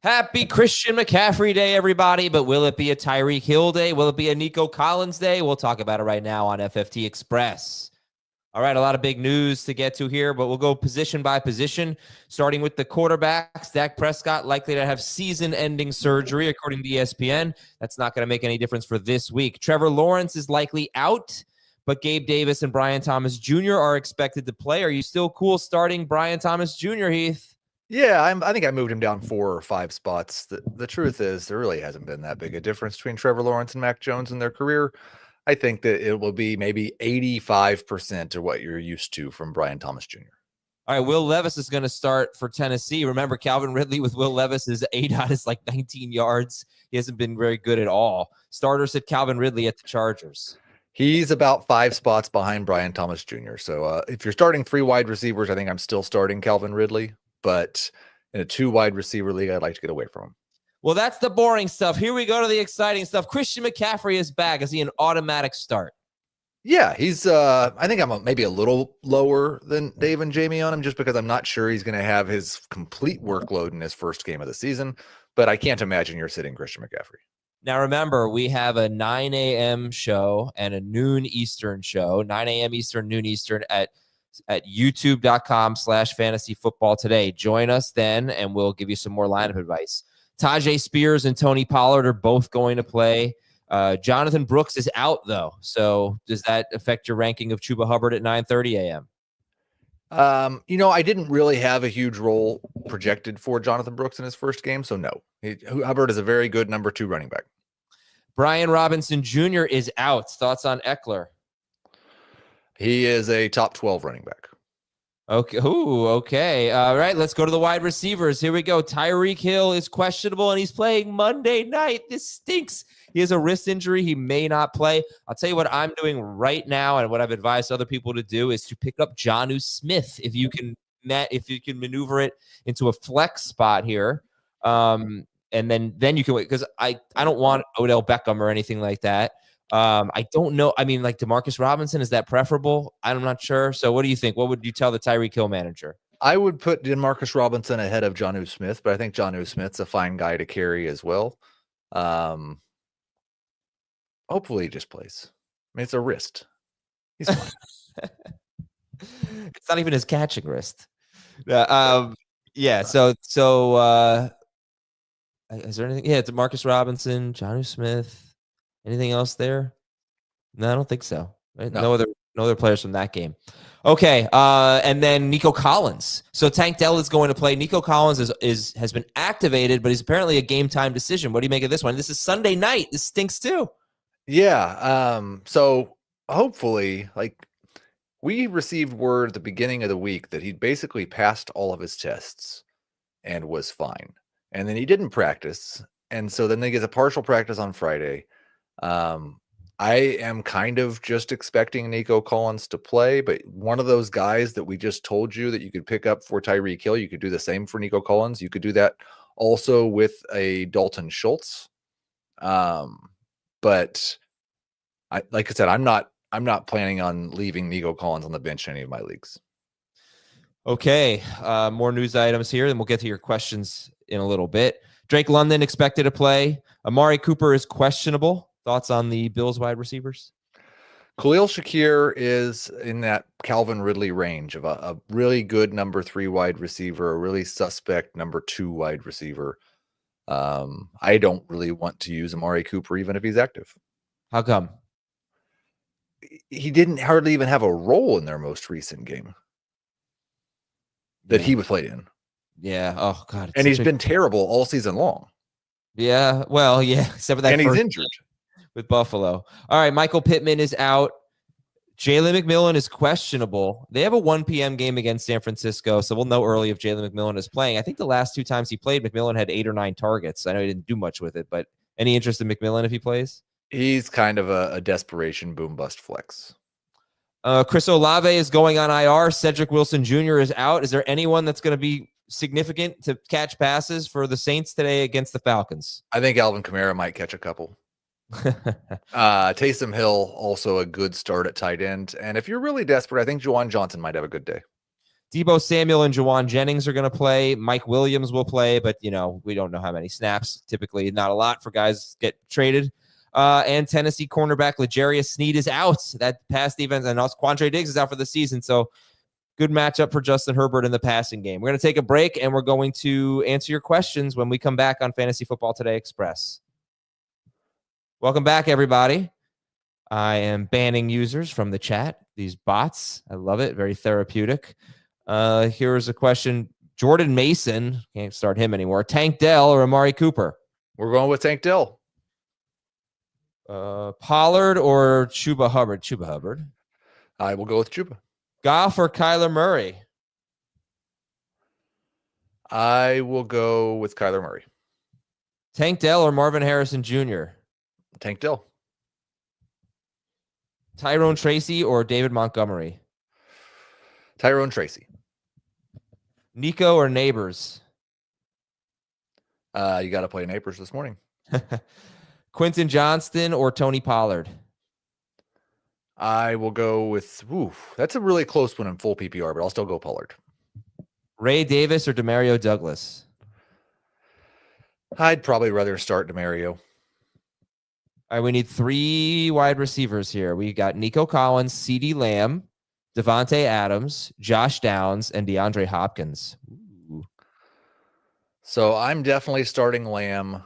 Happy Christian McCaffrey Day, everybody. But will it be a Tyreek Hill Day? Will it be a Nico Collins Day? We'll talk about it right now on FFT Express. All right, a lot of big news to get to here, but we'll go position by position, starting with the quarterbacks. Dak Prescott likely to have season-ending surgery, according to ESPN. That's not going to make any difference for this week. Trevor Lawrence is likely out, but Gabe Davis and Brian Thomas Jr. are expected to play. Are you still cool starting Brian Thomas Jr., Heath? Yeah, I think I moved him down 4 or 5 spots. The truth is there really hasn't been that big a difference between Trevor Lawrence and Mac Jones in their career. I think that it will be maybe 85% of what you're used to from Brian Thomas Jr. All right, Will Levis is going to start for Tennessee. Remember, Calvin Ridley with Will Levis, his ADOT is like 19 yards. He hasn't been very good at all. Starter said Calvin Ridley at the Chargers. He's about 5 spots behind Brian Thomas Jr. So if you're starting 3 wide receivers, I think I'm still starting Calvin Ridley. But in a 2 wide receiver league, I'd like to get away from him. Well, that's the boring stuff. Here we go to the exciting stuff. Christian McCaffrey is back. Is he an automatic start? Yeah, he's I think I'm maybe a little lower than Dave and Jamie on him just because I'm not sure he's going to have his complete workload in his first game of the season. But I can't imagine you're sitting Christian McCaffrey. Now, remember, we have a 9 a.m. show and a noon Eastern show, 9 a.m. Eastern, noon Eastern at youtube.com/fantasyfootball today. Join us then, and we'll give you some more lineup advice. Tajay Spears and Tony Pollard are both going to play. Jonathan Brooks is out, though. So does that affect your ranking of Chuba Hubbard at 9:30 a.m.? I didn't really have a huge role projected for Jonathan Brooks in his first game, so no. Hubbard is a very good number 2 running back. Brian Robinson Jr. is out. Thoughts on Ekeler? He is a top 12 running back. Okay. Ooh, okay. All right, let's go to the wide receivers. Here we go. Tyreek Hill is questionable, and he's playing Monday night. This stinks. He has a wrist injury. He may not play. I'll tell you what I'm doing right now, and what I've advised other people to do is to pick up Jonnu Smith if you can maneuver it into a flex spot here. And then you can wait because I don't want Odell Beckham or anything like that. I don't know. I mean, like DeMarcus Robinson, is that preferable? I'm not sure. So what do you think? What would you tell the Tyreek Hill manager? I would put DeMarcus Robinson ahead of Jonnu Smith, but I think Jonnu Smith's a fine guy to carry as well. Hopefully he just plays. I mean, it's a wrist. He's fine. It's not even his catching wrist. Yeah. So is there anything? Yeah, DeMarcus Robinson, Jonnu Smith. Anything else there? No, I don't think so. Right? No other players from that game. Okay, and then Nico Collins. So Tank Dell is going to play. Nico Collins has been activated, but he's apparently a game time decision. What do you make of this one? This is Sunday night. This stinks too. Yeah. So hopefully, we received word at the beginning of the week that he'd basically passed all of his tests and was fine, and then he didn't practice, and so then they get a partial practice on Friday. I am kind of just expecting Nico Collins to play, but one of those guys that we just told you that you could pick up for Tyreek Hill, you could do the same for Nico Collins. You could do that also with a Dalton Schultz. But like I said, I'm not planning on leaving Nico Collins on the bench in any of my leagues. Okay. More news items here, then we'll get to your questions in a little bit. Drake London expected to play. Amari Cooper is questionable. Thoughts on the Bills wide receivers? Khalil Shakir is in that Calvin Ridley range of a really good number 3 wide receiver, a really suspect number 2 wide receiver. I don't really want to use Amari Cooper even if he's active. How come? He didn't hardly even have a role in their most recent game that he was played in. Yeah. Oh, God. And he's been terrible all season long. Yeah. Well, yeah. Except for that. And he's injured. With Buffalo. All right, Michael Pittman is out. Jalen McMillan is questionable. They have a 1 p.m. game against San Francisco, so we'll know early if Jalen McMillan is playing. I think the last 2 times he played, McMillan had 8 or 9 targets. I know he didn't do much with it, but any interest in McMillan if he plays? He's kind of a desperation boom-bust flex. Chris Olave is going on IR. Cedric Wilson Jr. is out. Is there anyone that's going to be significant to catch passes for the Saints today against the Falcons? I think Alvin Kamara might catch a couple. Taysom Hill, also a good start at tight end. And if you're really desperate, I think Juwan Johnson might have a good day. Deebo Samuel and Jawan Jennings are going to play. Mike Williams will play, but, we don't know how many snaps. Typically not a lot for guys get traded. And Tennessee cornerback L'Jarius Sneed is out. That pass defense, and also Quandre Diggs is out for the season. So good matchup for Justin Herbert in the passing game. We're going to take a break, and we're going to answer your questions when we come back on Fantasy Football Today Express. Welcome back, everybody. I am banning users from the chat. These bots, I love it. Very therapeutic. Here's a question. Jordan Mason, can't start him anymore. Tank Dell or Amari Cooper? We're going with Tank Dell. Pollard or Chuba Hubbard? Chuba Hubbard. I will go with Chuba. Goff or Kyler Murray? I will go with Kyler Murray. Tank Dell or Marvin Harrison Jr.? Tank Dell. Tyrone Tracy or David Montgomery? Tyrone Tracy. Nico or Neighbors? You got to play Neighbors this morning. Quentin Johnston or Tony Pollard? I will go with, that's a really close one in full PPR, but I'll still go Pollard. Ray Davis or Demario Douglas? I'd probably rather start Demario. All right, we need 3 wide receivers here. We got Nico Collins, CeeDee Lamb, Devontae Adams, Josh Downs, and DeAndre Hopkins. Ooh. So I'm definitely starting Lamb.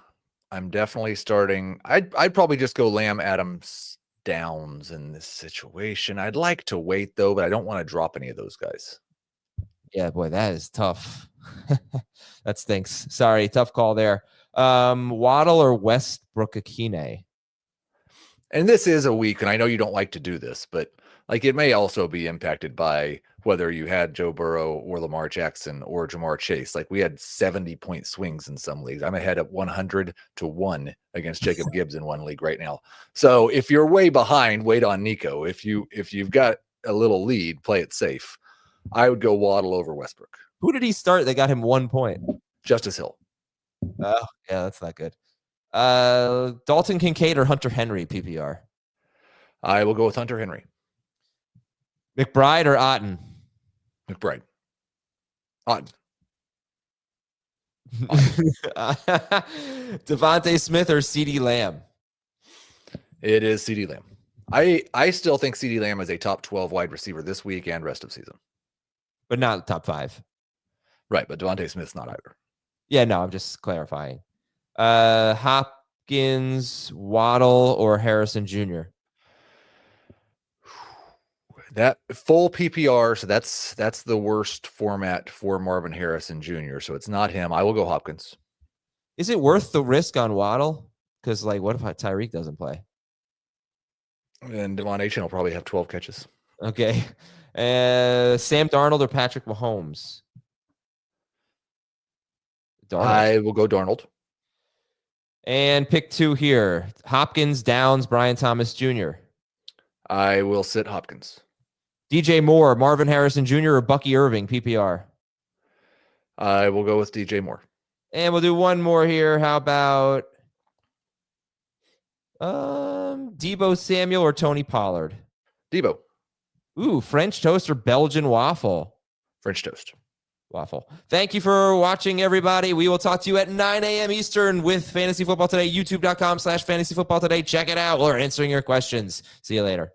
I'm definitely starting. I'd probably just go Lamb, Adams, Downs in this situation. I'd like to wait though, but I don't want to drop any of those guys. Yeah, boy, that is tough. That stinks. Sorry, tough call there. Waddle or Westbrook-Akine? And this is a week, and I know you don't like to do this, but like it may also be impacted by whether you had Joe Burrow or Lamar Jackson or Jamar Chase. Like we had 70-point swings in some leagues. I'm ahead of 100-1 against Jacob Gibbs in one league right now. So if you're way behind, wait on Nico. If you've got a little lead, play it safe. I would go Waddle over Westbrook. Who did he start? They got him 1 point. Justice Hill. Oh, yeah, that's not good. Dalton Kincaid or Hunter Henry, PPR? I will go with Hunter Henry. McBride or Otten? McBride. Otten. Devontae Smith or CeeDee Lamb? It is CeeDee Lamb. I still think CeeDee Lamb is a top 12 wide receiver this week and rest of season. But not top 5. Right, but Devontae Smith's not either. Yeah, no, I'm just clarifying. Hopkins, Waddle, or Harrison Jr.? That full PPR, so that's the worst format for Marvin Harrison Jr., so it's not him. I will go Hopkins. Is it worth the risk on Waddle? Because, what if Tyreek doesn't play? And Devon Achane will probably have 12 catches. Okay. Sam Darnold or Patrick Mahomes? Darnold. I will go Darnold. And pick 2 here. Hopkins, Downs, Brian Thomas Jr. I will sit Hopkins. DJ Moore, Marvin Harrison Jr. or Bucky Irving, PPR? I will go with DJ Moore. And we'll do one more here. How about Deebo Samuel or Tony Pollard? Deebo. Ooh, French toast or Belgian waffle? French toast. Waffle. Thank you for watching, everybody. We will talk to you at 9 a.m. Eastern with Fantasy Football Today, youtube.com/fantasyfootballtoday. Check it out. We're answering your questions. See you later.